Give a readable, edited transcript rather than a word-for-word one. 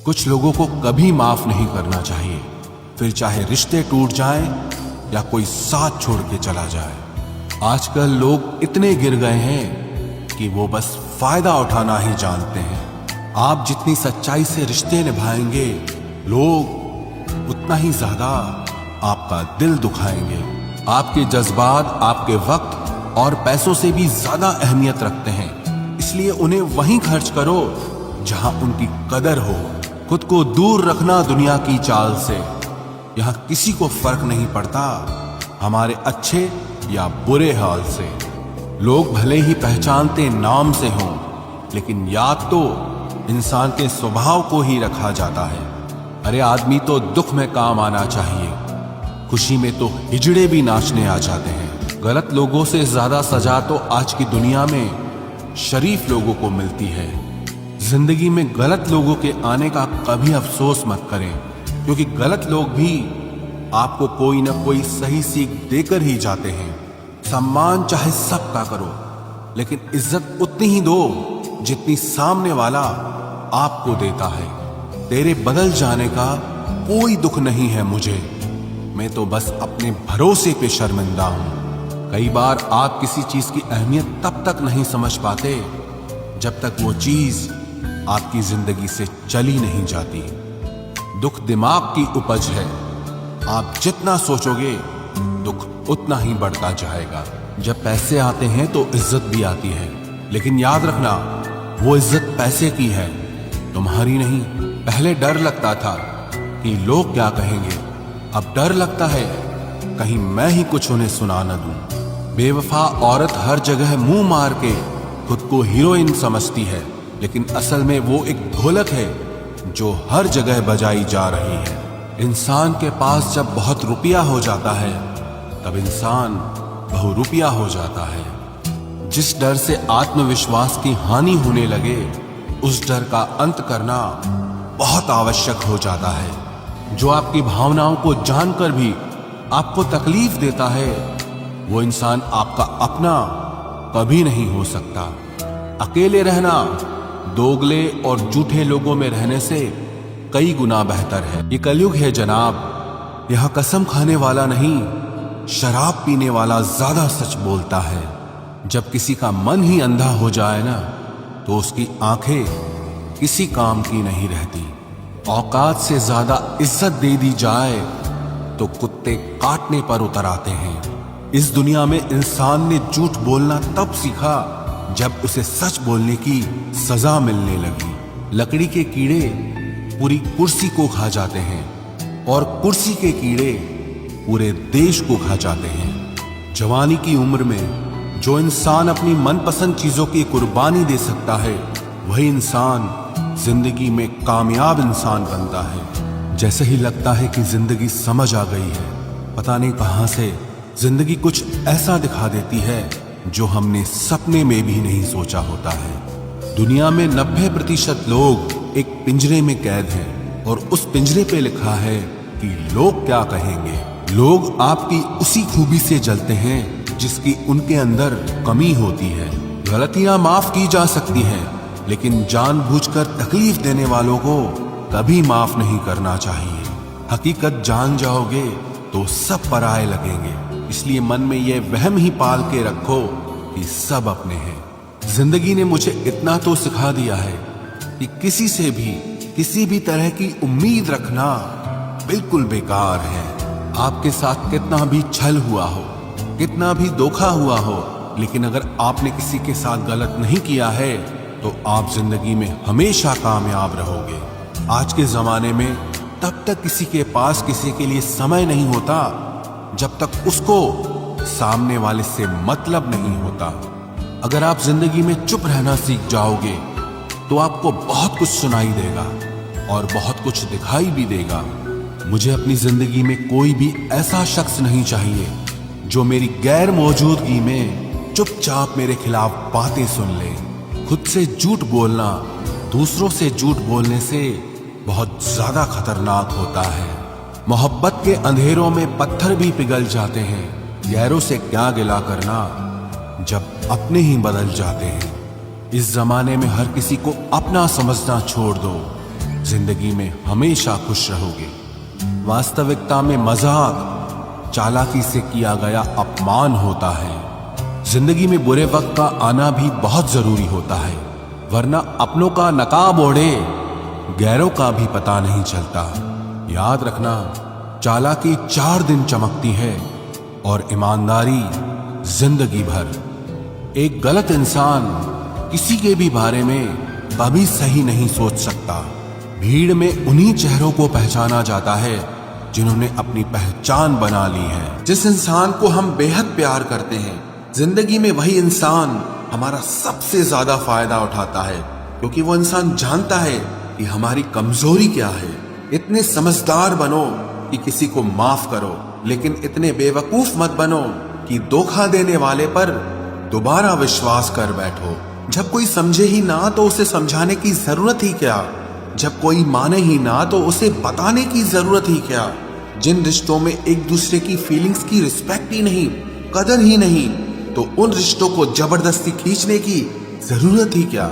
कुछ लोगों को कभी माफ नहीं करना चाहिए, फिर चाहे रिश्ते टूट जाएं या कोई साथ छोड़ के चला जाए। आजकल लोग इतने गिर गए हैं कि वो बस फायदा उठाना ही जानते हैं। आप जितनी सच्चाई से रिश्ते निभाएंगे, लोग उतना ही ज्यादा आपका दिल दुखाएंगे। आपके जज्बात आपके वक्त और पैसों से भी ज्यादा अहमियत रखते हैं, इसलिए उन्हें वहीं खर्च करो जहां उनकी कदर हो। खुद को दूर रखना दुनिया की चाल से। यहां किसी को फर्क नहीं पड़ता हमारे अच्छे या बुरे हाल से। लोग भले ही पहचानते नाम से हों, लेकिन याद तो इंसान के स्वभाव को ही रखा जाता है। अरे आदमी तो दुख में काम आना चाहिए, खुशी में तो हिजड़े भी नाचने आ जाते हैं। गलत लोगों से ज्यादा सजा तो आज की दुनिया में शरीफ लोगों को मिलती है। जिंदगी में गलत लोगों के आने का कभी अफसोस मत करें, क्योंकि गलत लोग भी आपको कोई ना कोई सही सीख देकर ही जाते हैं। सम्मान चाहे सबका करो, लेकिन इज्जत उतनी ही दो जितनी सामने वाला आपको देता है। तेरे बदल जाने का कोई दुख नहीं है मुझे, मैं तो बस अपने भरोसे पे शर्मिंदा हूं। कई बार आप किसी चीज की अहमियत तब तक नहीं समझ पाते जब तक वो चीज आपकी जिंदगी से चली नहीं जाती। दुख दिमाग की उपज है, आप जितना सोचोगे दुख उतना ही बढ़ता जाएगा। जब पैसे आते हैं तो इज्जत भी आती है, लेकिन याद रखना वो इज्जत पैसे की है, तुम्हारी नहीं। पहले डर लगता था कि लोग क्या कहेंगे, अब डर लगता है कहीं मैं ही कुछ उन्हें सुना न दूं। बेवफा औरत हर जगह मुंह मार के खुद को हीरोइन समझती है, लेकिन असल में वो एक ढोलक है जो हर जगह बजाई जा रही है। इंसान के पास जब बहुत रुपया हो जाता है, तब इंसान बहुरुपया हो जाता है। जिस डर से आत्मविश्वास की हानि होने लगे, उस डर का अंत करना बहुत आवश्यक हो जाता है। जो आपकी भावनाओं को जानकर भी आपको तकलीफ देता है, वो इंसान आपका अपना कभी नहीं हो सकता। अकेले रहना दोगले और झूठे लोगों में रहने से कई गुना बेहतर है। ये कलयुग है जनाब, यहां कसम खाने वाला नहीं, शराब पीने वाला ज्यादा सच बोलता है। जब किसी का मन ही अंधा हो जाए ना, तो उसकी आंखें किसी काम की नहीं रहती। औकात से ज्यादा इज्जत दे दी जाए तो कुत्ते काटने पर उतर आते हैं। इस दुनिया में इंसान ने झूठ बोलना तब सीखा जब उसे सच बोलने की सजा मिलने लगी। लकड़ी के कीड़े पूरी कुर्सी को खा जाते हैं और कुर्सी के कीड़े पूरे देश को खा जाते हैं। जवानी की उम्र में जो इंसान अपनी मनपसंद चीजों की कुर्बानी दे सकता है, वही इंसान जिंदगी में कामयाब इंसान बनता है। जैसे ही लगता है कि जिंदगी समझ आ गई है, पता नहीं कहां से जिंदगी कुछ ऐसा दिखा देती है जो हमने सपने में भी नहीं सोचा होता है। दुनिया में 90% लोग एक पिंजरे में कैद हैं, और उस पिंजरे पे लिखा है कि लोग क्या कहेंगे। लोग आपकी उसी खूबी से जलते हैं जिसकी उनके अंदर कमी होती है। गलतियां माफ की जा सकती हैं, लेकिन जानबूझकर तकलीफ देने वालों को कभी माफ नहीं करना चाहिए। हकीकत जान जाओगे तो सब पराये लगेंगे, इसलिए मन में यह वहम ही पाल के रखो कि सब अपने हैं। जिंदगी ने मुझे इतना तो सिखा दिया है कि किसी से भी किसी भी तरह की उम्मीद रखना बिल्कुल बेकार है। आपके साथ कितना भी छल हुआ हो, कितना भी धोखा हुआ हो, लेकिन अगर आपने किसी के साथ गलत नहीं किया है तो आप जिंदगी में हमेशा कामयाब रहोगे। आज के जमाने में तब तक किसी के पास किसी के लिए समय नहीं होता जब तक उसको सामने वाले से मतलब नहीं होता। अगर आप जिंदगी में चुप रहना सीख जाओगे तो आपको बहुत कुछ सुनाई देगा और बहुत कुछ दिखाई भी देगा। मुझे अपनी जिंदगी में कोई भी ऐसा शख्स नहीं चाहिए जो मेरी गैर मौजूदगी में चुपचाप मेरे खिलाफ बातें सुन ले। खुद से झूठ बोलना दूसरों से झूठ बोलने से बहुत ज्यादा खतरनाक होता है। मोहब्बत के अंधेरों में पत्थर भी पिघल जाते हैं, गैरों से क्या गिला करना जब अपने ही बदल जाते हैं। इस जमाने में हर किसी को अपना समझना छोड़ दो, जिंदगी में हमेशा खुश रहोगे। वास्तविकता में मजाक चालाकी से किया गया अपमान होता है। जिंदगी में बुरे वक्त का आना भी बहुत जरूरी होता है, वरना अपनों का नकाब ओढ़े गैरों का भी पता नहीं चलता। याद रखना, चालाकी 4 दिन चमकती है और ईमानदारी जिंदगी भर। एक गलत इंसान किसी के भी बारे में कभी सही नहीं सोच सकता। भीड़ में उन्हीं चेहरों को पहचाना जाता है जिन्होंने अपनी पहचान बना ली है। जिस इंसान को हम बेहद प्यार करते हैं, जिंदगी में वही इंसान हमारा सबसे ज्यादा फायदा उठाता है, क्योंकि वो इंसान जानता है कि हमारी कमजोरी क्या है। इतने समझदार बनो कि किसी को माफ करो, लेकिन इतने बेवकूफ मत बनो कि धोखा देने वाले पर दोबारा विश्वास कर बैठो। जब कोई समझे ही ना तो उसे समझाने की जरूरत ही क्या। जब कोई माने ही ना तो उसे बताने की जरूरत ही क्या। जिन रिश्तों में एक दूसरे की फीलिंग्स की रिस्पेक्ट ही नहीं, कदर ही नहीं, तो उन रिश्तों को जबरदस्ती खींचने की जरूरत ही क्या।